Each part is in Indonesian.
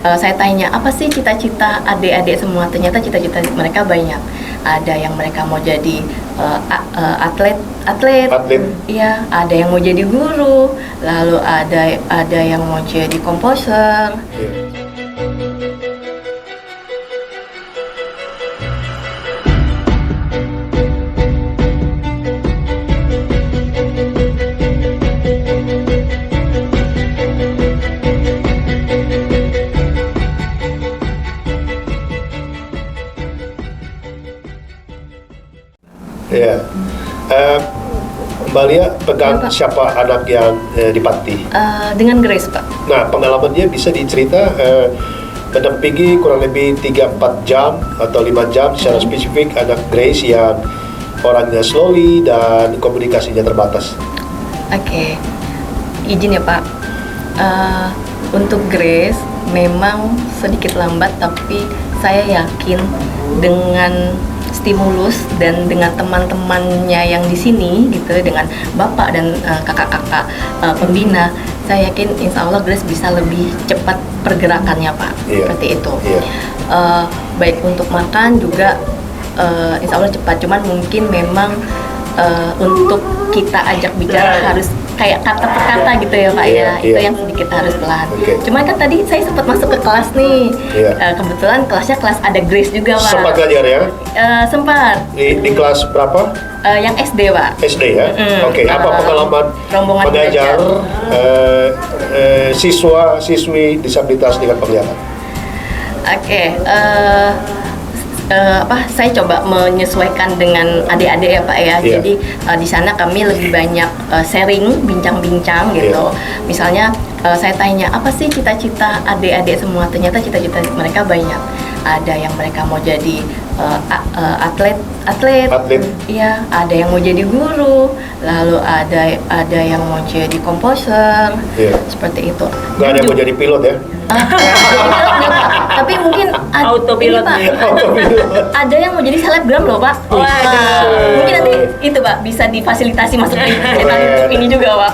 Saya tanya, apa sih cita-cita adik-adik semua? Ternyata cita-cita mereka banyak. Ada yang mereka mau jadi atlet, iya. Ada yang mau jadi guru, lalu ada yang mau jadi komposer. Ya, Mbak Lia pegang siapa anak yang di panti? Dengan Grace, Pak. Nah, pengalamannya bisa dicerita mendampingi kurang lebih 3-4 jam atau 5 jam secara spesifik anak Grace yang orangnya slowly dan komunikasinya terbatas. Oke, izin ya Pak. Untuk Grace memang sedikit lambat, tapi saya yakin dengan stimulus dan dengan teman-temannya yang di sini gitu, dengan bapak dan kakak-kakak pembina, saya yakin insya Allah Grace bisa lebih cepat pergerakannya Pak. Seperti itu. Baik untuk makan juga insya Allah cepat, cuman mungkin memang untuk kita ajak bicara harus kayak kata per kata gitu ya Pak ya. Itu yang sedikit harus pelan. Cuman kan tadi saya sempat masuk ke kelas nih. Kebetulan kelasnya kelas ada Grace juga Pak. Sempat belajar ya? Sempat. Di kelas berapa? Yang SD Pak. SD ya? Oke. Apa pengalaman mengajar siswa-siswi disabilitas dengan penglihatan? Saya coba menyesuaikan dengan adik-adik ya Pak ya. Jadi di sana kami lebih banyak sharing, bincang-bincang gitu. Misalnya saya tanya, apa sih cita-cita adik-adik semua? Ternyata cita-cita mereka banyak. Ada yang mereka mau jadi atlet, iya. Ada yang mau jadi guru, lalu ada yang mau jadi komposer, seperti itu. Gak ada yang mau jadi pilot ya? Tapi mungkin autopilot Pak, ada yang mau jadi selebgram loh Pak. Mungkin nanti itu Pak bisa difasilitasi masuk di channel YouTube ini juga Pak.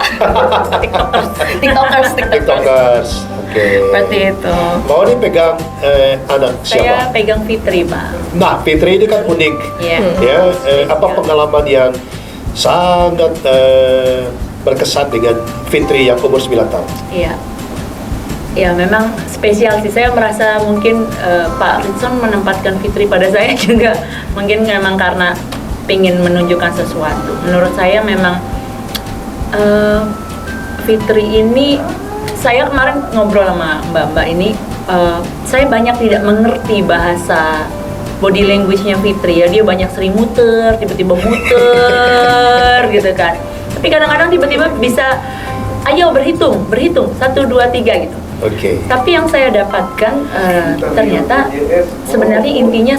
TikTokers. Seperti itu. Mau nih pegang anak siapa? Saya pegang Fitri Pak. Nah, Fitri ini kan unik. Apa pengalaman yang sangat berkesan dengan Fitri yang umur 9 tahun? Ya memang spesial sih. Saya merasa mungkin Pak Ritson menempatkan Fitri pada saya juga mungkin memang karena ingin menunjukkan sesuatu. Menurut saya memang Fitri ini, saya kemarin ngobrol sama mbak-mbak ini, saya banyak tidak mengerti bahasa body language-nya Fitri ya. Dia banyak sering muter, tiba-tiba muter gitu kan. Tapi kadang-kadang tiba-tiba bisa, ayo berhitung 1, 2, 3 gitu. Tapi yang saya dapatkan ternyata sebenarnya intinya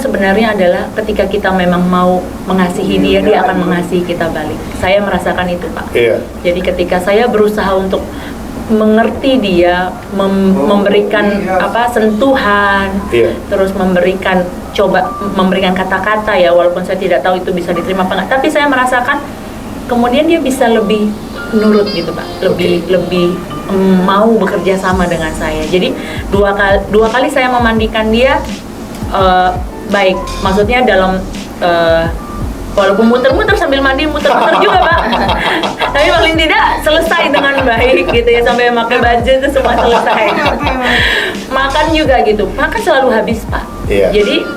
adalah ketika kita memang mau mengasihi dia, dia akan mengasihi kita balik. Saya merasakan itu Pak. Jadi ketika saya berusaha untuk mengerti dia, memberikan sentuhan, terus memberikan kata-kata ya, walaupun saya tidak tahu itu bisa diterima apa enggak, tapi saya merasakan kemudian dia bisa lebih nurut gitu Pak, lebih mau bekerja sama dengan saya. Jadi dua kali saya memandikan dia baik, maksudnya dalam walaupun muter-muter sambil mandi, muter-muter juga Pak. Tapi paling tidak selesai dengan baik gitu ya, sampai pakai baju itu semua selesai. Makan juga gitu, makan selalu habis Pak. Jadi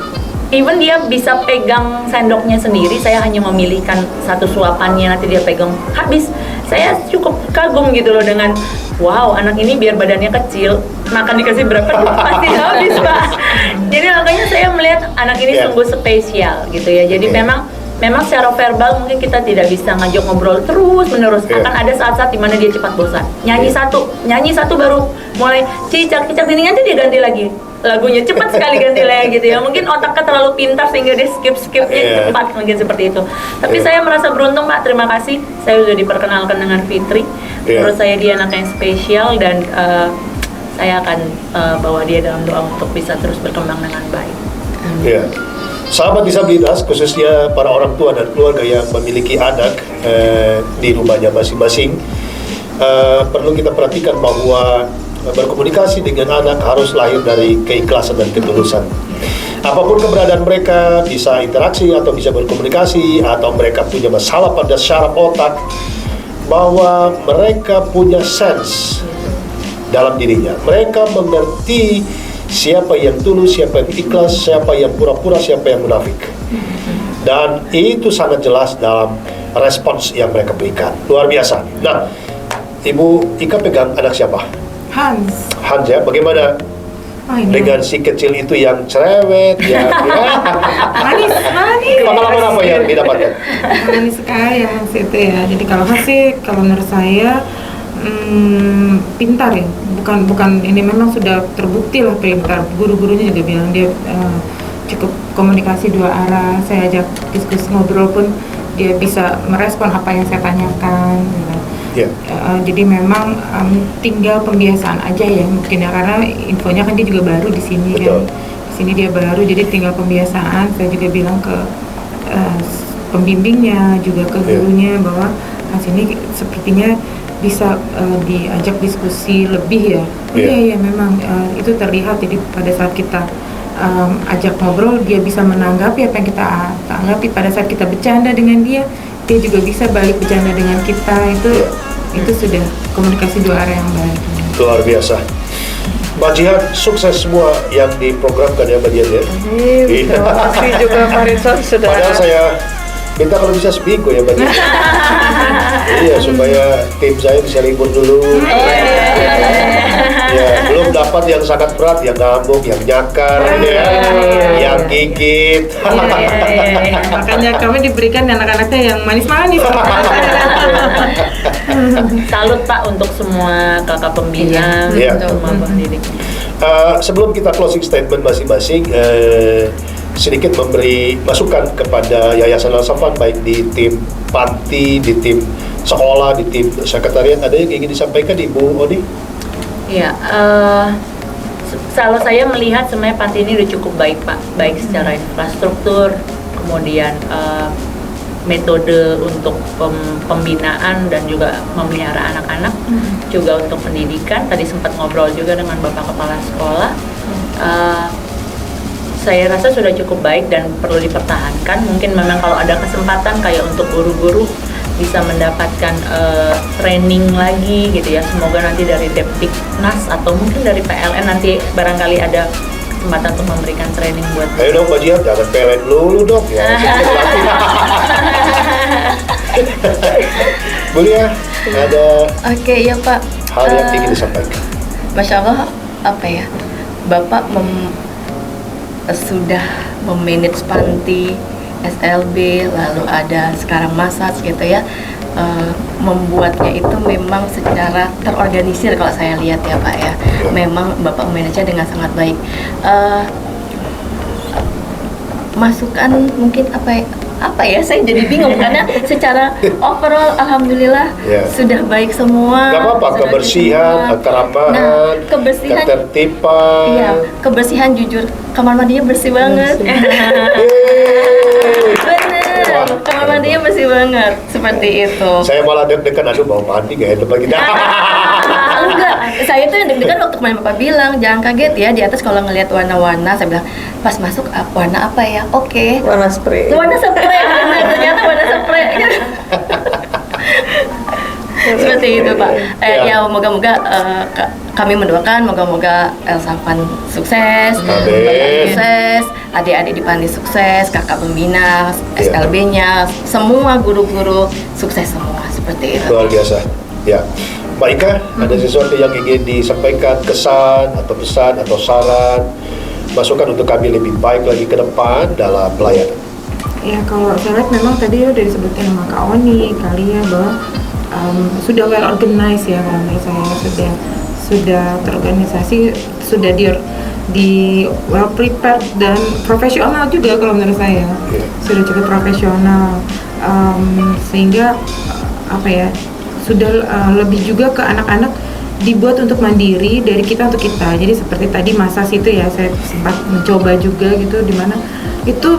even dia bisa pegang sendoknya sendiri, saya hanya memilihkan satu suapannya, nanti dia pegang habis. Saya cukup kagum gitu loh dengan, wow, anak ini biar badannya kecil, makan dikasih berapa pasti habis Pak. Jadi makanya saya melihat anak ini sungguh spesial gitu ya. Jadi memang secara verbal mungkin kita tidak bisa ngajak ngobrol terus menerus. Akan ada saat-saat dimana dia cepat bosan. Nyanyi satu baru mulai cicak ini, nanti dia ganti lagi lagunya, cepat sekali ganti lagi gitu ya. Mungkin otaknya terlalu pintar sehingga dia skipnya cepat, mungkin seperti itu. Tapi saya merasa beruntung Pak, terima kasih saya sudah diperkenalkan dengan Fitri. Menurut saya dia anak yang spesial dan saya akan bawa dia dalam doa untuk bisa terus berkembang dengan baik. Sahabat disabilitas, khususnya para orang tua dan keluarga yang memiliki anak di rumahnya masing-masing, perlu kita perhatikan bahwa berkomunikasi dengan anak harus lahir dari keikhlasan dan ketulusan. Apapun keberadaan mereka, bisa interaksi atau bisa berkomunikasi, atau mereka punya masalah pada syaraf otak, bahwa mereka punya sense dalam dirinya. Mereka mengerti siapa yang tulus, siapa yang ikhlas, siapa yang pura-pura, siapa yang munafik. Dan itu sangat jelas dalam respons yang mereka berikan. Luar biasa. Nah, Ibu Ika pegang anak siapa? Hans. Hans ya, bagaimana dengan si kecil itu yang cerewet, yang manis. pengalaman apa yang didapatkan? Manis sekali ya Hans itu ya. Jadi kalau Hans sih, kalau menurut saya pintar ya. Bukan ini memang sudah terbukti lah pintar. Guru-gurunya juga bilang dia cukup komunikasi dua arah. Saya ajak diskusi ngobrol pun dia bisa merespon apa yang saya tanyakan. Gitu. Yeah. Jadi memang tinggal pembiasaan aja ya mungkin ya, karena infonya kan dia juga baru di sini. Betul. Kan di sini dia baru, jadi tinggal pembiasaan. Saya juga bilang ke pembimbingnya juga ke gurunya bahwa ini sepertinya bisa diajak diskusi lebih ya. Iya memang itu terlihat. Jadi pada saat kita ajak ngobrol, dia bisa menanggapi apa yang kita tanggapi. Pada saat kita bercanda dengan dia juga bisa balik bercanda dengan kita. Itu sudah komunikasi dua arah yang baik. Luar biasa. Mbak Jihan, sukses semua yang diprogramkan ya Mbak Jihan ya. Terima kasih juga Pak Rizal sudah. Padahal saya minta kalau bisa seminggu ya Mbak Jihan. Iya, supaya tim saya bisa libur dulu. Ya, belum dapat yang sangat berat, yang ngamuk, yang nyakar, yang gigit. Makanya kami diberikan anak-anaknya yang manis-manis. Salut Pak untuk semua kakak pembina, Iya. semua pendidik. Sebelum kita closing statement masing-masing, sedikit memberi masukan kepada Yayasan Al-Safan, baik di tim panti, di tim sekolah, di tim sekretariat. Ada yang ingin disampaikan Ibu Oni? Ya, kalau saya melihat sebenarnya panti ini udah cukup baik Pak, baik secara infrastruktur, kemudian metode untuk pembinaan dan juga memelihara anak-anak, juga untuk pendidikan. Tadi sempat ngobrol juga dengan Bapak Kepala Sekolah. Saya rasa sudah cukup baik dan perlu dipertahankan. Mungkin memang kalau ada kesempatan kayak untuk guru-guru bisa mendapatkan training lagi gitu ya. Semoga nanti dari Depdiknas atau mungkin dari PLN nanti barangkali ada kesempatan untuk memberikan training buat. Ayo dong Mbak Jihan, jangan PLN dulu dong ya. Bu Lia, ada Oke, ya Pak. hal yang ingin disampaikan? Masya Allah, apa ya, Bapak sudah memanage panti, SLB, lalu ada sekarang massage gitu ya. Membuatnya itu memang secara terorganisir kalau saya lihat ya Pak ya. Memang Bapak manajenya dengan sangat baik. Masukan mungkin apa ya, saya jadi bingung karena secara overall alhamdulillah sudah baik semua. Gak apa-apa, sudah kebersihan, semua. keramahan, Nah, kebersihan, ketertiban. iya, kebersihan jujur kamar mandinya bersih banget. Bener, kamar mandinya bersih banget, seperti itu. Saya malah deg-degan, aduh mau mandi gak enak lagi. Enggak, saya tuh yang deg-degan waktu kemarin Bapak bilang jangan kaget ya di atas kalau ngelihat warna-warna. Saya bilang pas masuk warna apa ya? Oke. Warna spray. Warna spray, benar, ternyata warna spray. Seperti itu Pak. Ya moga-moga kami mendoakan moga-moga Elsafan sukses, Bapak sukses, adik-adik di Panti sukses, kakak pembina, SLB-nya, semua guru-guru sukses semua, seperti itu. Luar biasa. Ya, Mbak Ika, ada sesuatu yang ingin disampaikan, kesan atau pesan atau saran, masukan untuk kami lebih baik lagi ke depan dalam pelayanan? Ya kalau saya lihat memang tadi udah disebutkan sama Kak Oni kali ya bahwa sudah well organized ya, kalau menurut saya sudah terorganisasi, sudah di well prepared dan profesional juga kalau menurut saya. Sudah cukup profesional, sehingga apa ya, sudah lebih juga ke anak-anak dibuat untuk mandiri dari kita untuk kita. Jadi seperti tadi masa situ ya, saya sempat mencoba juga gitu, dimana itu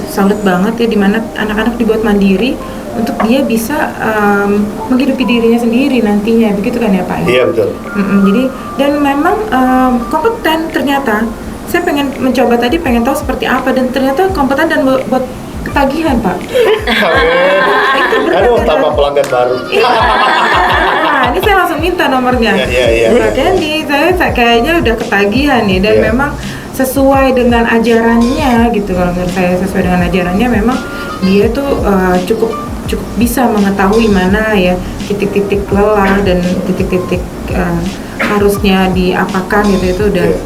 salut banget ya, dimana anak-anak dibuat mandiri untuk dia bisa menghidupi dirinya sendiri nantinya, begitu kan ya Pak? Iya betul. Jadi dan memang kompeten ternyata. Saya pengen mencoba tadi, pengen tahu seperti apa, dan ternyata kompeten dan buat ketagihan Pak. Aduh, tambah pelanggan baru. Nah, ini saya langsung minta nomornya. Iya. Mbak Candy, saya kayaknya udah ketagihan nih, dan Iya. memang sesuai dengan ajarannya gitu. Kalau menurut saya sesuai dengan ajarannya, memang dia tuh cukup bisa mengetahui mana ya titik-titik lelah dan titik-titik harusnya diapakan gitu, itu udah Iya.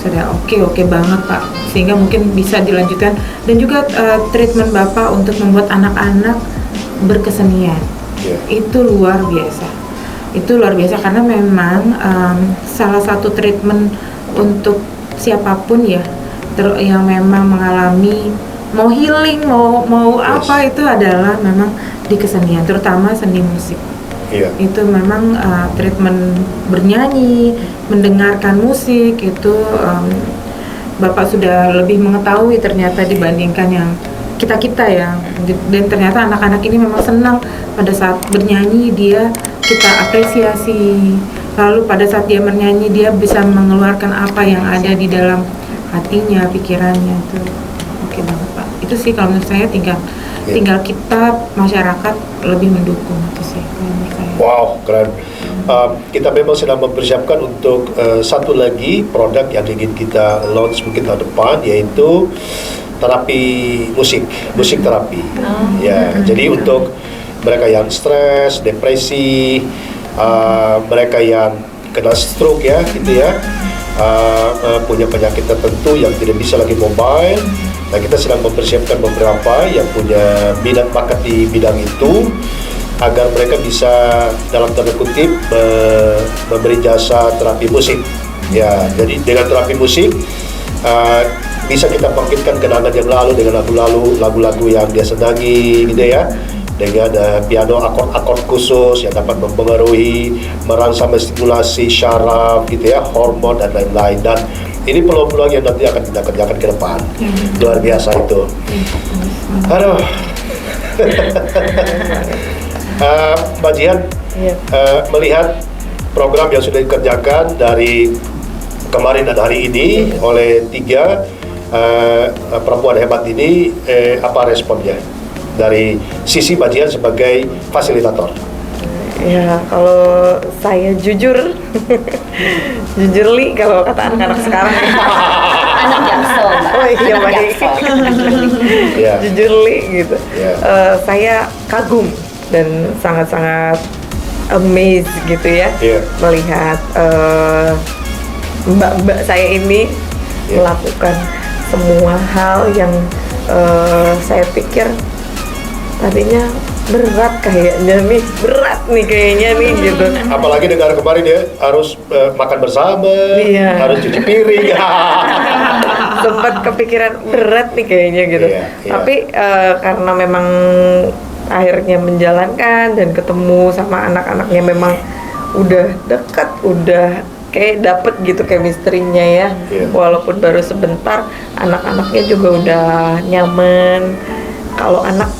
sudah oke banget Pak, sehingga mungkin bisa dilanjutkan. Dan juga treatment Bapak untuk membuat anak-anak berkesenian, Iya. itu luar biasa karena memang salah satu treatment untuk siapapun ya yang memang mengalami mau healing mau Yes. apa, itu adalah memang di kesenian, terutama seni musik. Iya. Itu memang treatment bernyanyi, mendengarkan musik itu Bapak sudah lebih mengetahui ternyata dibandingkan yang kita ya. Dan ternyata anak-anak ini memang senang pada saat bernyanyi, kita apresiasi. Lalu pada saat dia bernyanyi, dia bisa mengeluarkan apa yang ada di dalam hatinya, pikirannya. Itu oke banget Pak. Itu sih kalau menurut saya tinggal kita masyarakat lebih mendukung itu sih kalau menurut saya. Wow, keren. Kita memang sedang mempersiapkan untuk satu lagi produk yang ingin kita launch mungkin tahun depan, yaitu terapi musik terapi. Ya, jadi untuk mereka yang stres, depresi, mereka yang kena stroke ya, gitu ya, punya penyakit tertentu yang tidak bisa lagi mobile. Nah, kita sedang mempersiapkan beberapa yang punya minat bakat di bidang itu, agar mereka bisa dalam tanda kutip memberi jasa terapi musik. Ya, jadi dengan terapi musik bisa kita bangkitkan kenangan yang lalu dengan lagu-lagu yang dia senangi, gitu ya. Dengan piano akord-akord khusus yang dapat mempengaruhi, merangsang stimulasi syaraf, gitu ya, hormon dan lain-lain. Dan ini peluang-peluang yang nanti akan kita kerjakan ke depan. Luar biasa itu. Aduh. Mbak Jihan, Iya. melihat program yang sudah dikerjakan dari kemarin dan hari ini oleh 3 perempuan hebat ini, apa responnya dari sisi Mbak Jihan sebagai fasilitator? Ya, kalau saya jujur, jujur Li, kalau kata anak-anak sekarang. Anak Jaksel, Mbak. Oh iya, Anak baik. Jaksel. Ya. Jujur Li gitu. Ya. Saya kagum dan sangat-sangat amazed gitu ya, Iya. melihat mbak-mbak saya ini Iya. melakukan semua hal yang saya pikir tadinya berat kayaknya nih gitu. Apalagi dengar kemarin ya harus makan bersama, Iya. harus cuci piring. Sempat kepikiran berat nih kayaknya gitu. Iya, iya. Tapi karena memang akhirnya menjalankan dan ketemu sama anak-anaknya, memang udah dekat, udah kayak dapet gitu chemistry-nya ya. Iya. Walaupun baru sebentar, anak-anaknya juga udah nyaman. Kalau anak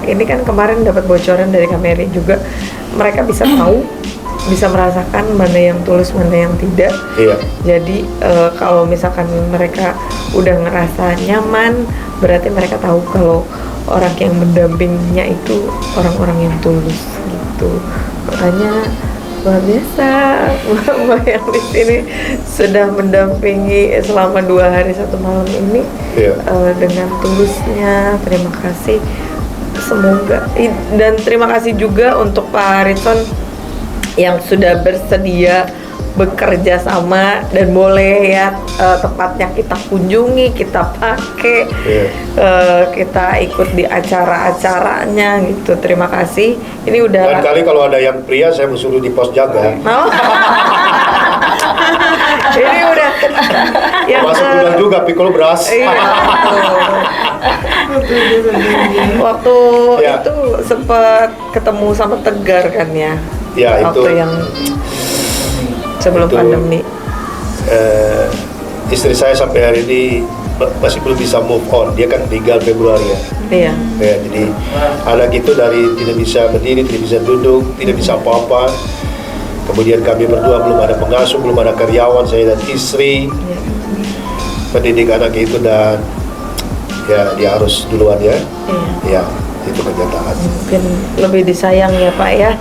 ini kan kemarin dapat bocoran dari Kameri juga, mereka bisa tahu, bisa merasakan mana yang tulus, mana yang tidak. Iya. Jadi kalau misalkan mereka udah ngerasa nyaman, berarti mereka tahu kalau orang yang mendampinginya itu orang-orang yang tulus gitu. Makanya luar biasa, Mbak yang di sini sudah mendampingi selama 2 hari 1 malam ini. Iya. Dengan tulusnya. Terima kasih. Semoga dan terima kasih juga untuk Pak Ritson yang sudah bersedia bekerja sama, dan boleh ya tempatnya kita kunjungi, kita pakai, kita ikut di acara-acaranya gitu. Terima kasih. Ini udah Dan kali kalau ada yang pria, saya mau suruh di pos jaga. mau. Ini udah yang Masuk gudang juga, pikul beras. Iya. Waktu Ya. itu sempat ketemu sama Tegar kan ya. Ya, Waktu itu. yang sebelum Itu. pandemi. Istri saya sampai hari ini masih belum bisa move on. Dia kan meninggal Februari ya. Iya. Ya, jadi anak itu dari tidak bisa berdiri, tidak bisa duduk, tidak bisa apa-apa. Kemudian kami berdua belum ada pengasuh, belum ada karyawan, saya dan istri mendidik anak itu, dan ya dia harus duluan ya. Iya. Ya, itu kenyataan. Mungkin lebih disayang ya Pak ya.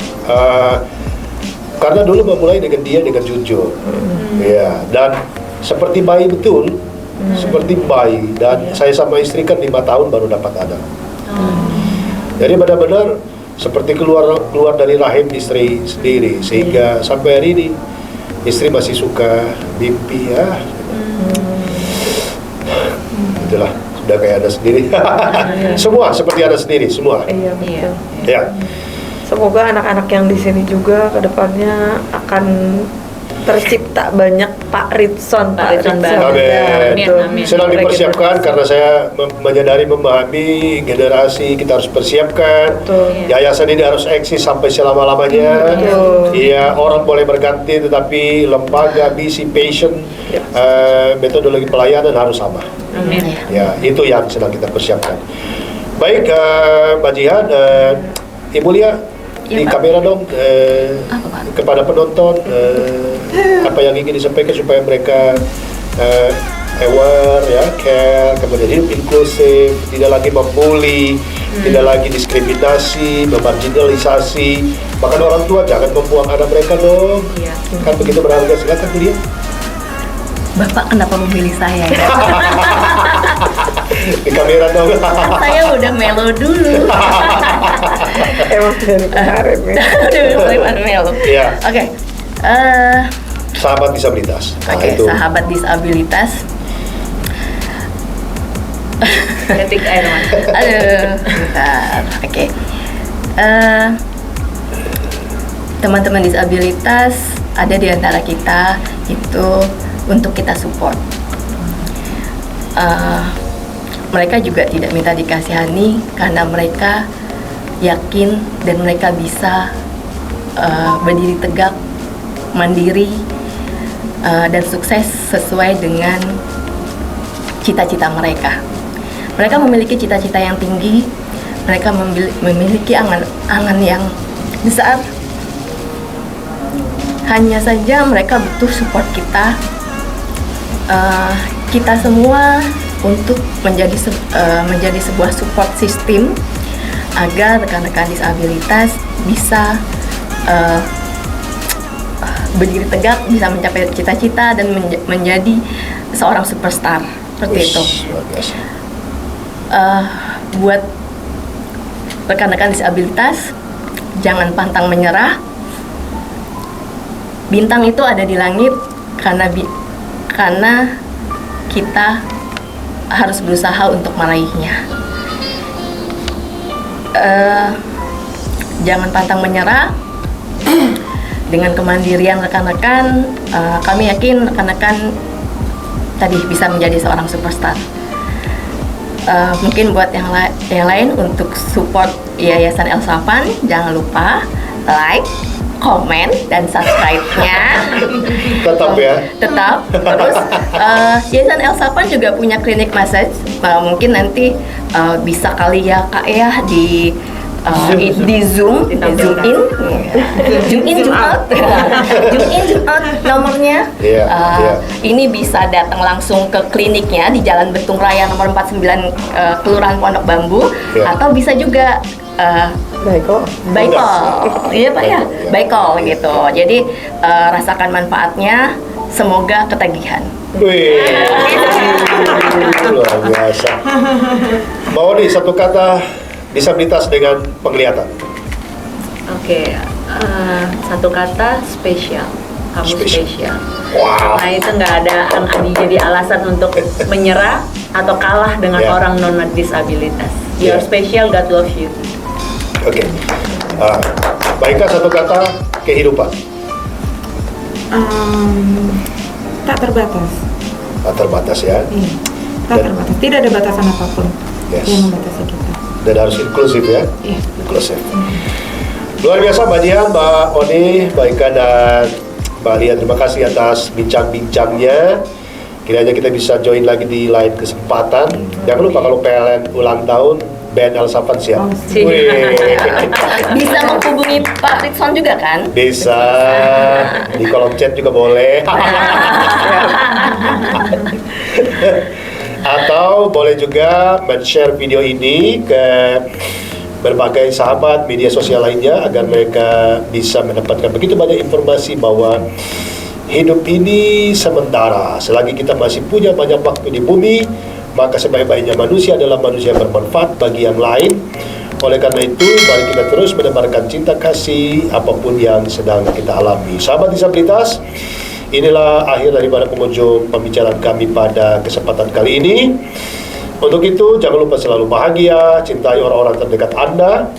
Karena dulu memulai dengan dia dengan jujur, ya, dan seperti bayi betul, seperti bayi, dan saya sama istri kan 5 tahun baru dapat anak. Jadi benar-benar seperti keluar dari rahim istri sendiri, sehingga sampai hari ini istri masih suka mimpi ya. Itulah, sudah kayak ada sendiri. Semua seperti ada sendiri, semua. Iya betul. Ya. Semoga anak-anak yang di sini juga kedepannya akan tercipta banyak Pak Ritson Ritson baru. Amin. Betul. Amin. Sedang dipersiapkan karena saya menyadari, memahami generasi kita harus persiapkan. Betul. Yayasan ini harus eksis sampai selama-lamanya. Betul. Iya, orang boleh berganti tetapi lembaga, misi, passion, metodologi pelayanan harus sama. Amin. Ya, itu yang sedang kita persiapkan. Baik, Mbak Jihan, Ibu Lia, di Iya, Pak. kamera dong, Apa, Pak? kepada penonton, apa yang ingin disampaikan supaya mereka aware, ya, care, kemudian hidup inklusif, tidak lagi membuli, tidak lagi diskriminasi, memarginalisasi. Bahkan orang tua jangan membuang anak mereka dong. Iya. Kan begitu berharga. Silakan Bu Lia. Bapak kenapa memilih saya ya? Di kamera dong. Saya udah melo dulu. Emang dari kemarin ya. Udah melo. Iya. Oke. Sahabat disabilitas. Nah, Oke, itu. sahabat disabilitas. Ketik air mata. Aduh, bentar. Oke. Teman-teman disabilitas ada di antara kita itu untuk kita support. Mereka juga tidak minta dikasihani karena mereka yakin dan mereka bisa berdiri tegak, mandiri, dan sukses sesuai dengan cita-cita mereka. Mereka memiliki cita-cita yang tinggi, mereka memiliki angan-angan yang besar. Hanya saja mereka butuh support kita, kita semua untuk menjadi sebuah support system agar rekan-rekan disabilitas bisa berdiri tegak, bisa mencapai cita-cita dan menjadi seorang superstar seperti itu. Luar biasa. Buat rekan-rekan disabilitas, jangan pantang menyerah. Bintang itu ada di langit karena kita harus berusaha untuk meraihnya. Jangan pantang menyerah. Dengan kemandirian rekan-rekan, kami yakin rekan-rekan tadi bisa menjadi seorang superstar. Mungkin buat yang lain untuk support Yayasan El Safan, jangan lupa like, komen, dan subscribe-nya. Tetap ya. Tetap. Terus Yayasan El Safan juga punya klinik massage. Mungkin nanti bisa kali ya Kak ya di Zoom in, Zoom in, Zoom out, nomornya. Iya, iya. Ini bisa datang langsung ke kliniknya di Jalan Betung Raya nomor 49 Kelurahan Pondok Bambu, Iya. atau bisa juga Baik kok. by call. Iya Pak ya, Iya. by call gitu. Jadi rasakan manfaatnya, semoga ketagihan. Wih, luar biasa. Mau nih satu kata disabilitas dengan penglihatan. Oke, satu kata spesial. Kamu Spesial. spesial. Wow. Nah itu nggak ada jadi alasan untuk menyerah atau kalah dengan Ya. orang non disabilitas. You're Ya. special, God loves you. Oke. Baiklah satu kata kehidupan. Tak terbatas. Tak terbatas ya. Iya, tak Dan- terbatas. Tidak ada batasan apapun Yes. yang membatasi kita. Dan harus inklusif ya. Iya. Inklusif. Luar biasa Mbak Dian, Mbak Oni, Mbak Ika, dan Mbak Lia. Terima kasih atas bincang-bincangnya. Kiranya kita bisa join lagi di lain kesempatan. Jangan lupa kalau PLN ulang tahun, band El Safan siap. Oh, siap. Wih. Bisa menghubungi Pak Ritson juga kan? Bisa di kolom chat juga boleh. Atau boleh juga men-share video ini ke berbagai sahabat media sosial lainnya agar mereka bisa mendapatkan begitu banyak informasi bahwa hidup ini sementara. Selagi kita masih punya banyak waktu di bumi, maka sebaik-baiknya manusia adalah manusia yang bermanfaat bagi yang lain. Oleh karena itu, mari kita terus menebarkan cinta kasih apapun yang sedang kita alami. Sahabat disabilitas, inilah akhir daripada pengunjung pembicaraan kami pada kesempatan kali ini. Untuk itu, jangan lupa selalu bahagia, cintai orang-orang terdekat Anda,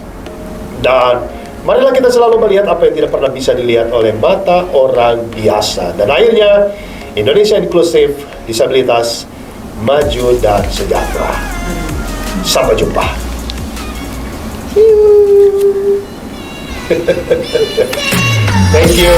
dan marilah kita selalu melihat apa yang tidak pernah bisa dilihat oleh mata orang biasa. Dan akhirnya, Indonesia inklusif, disabilitas, maju dan sejahtera. Sampai jumpa. Thank you.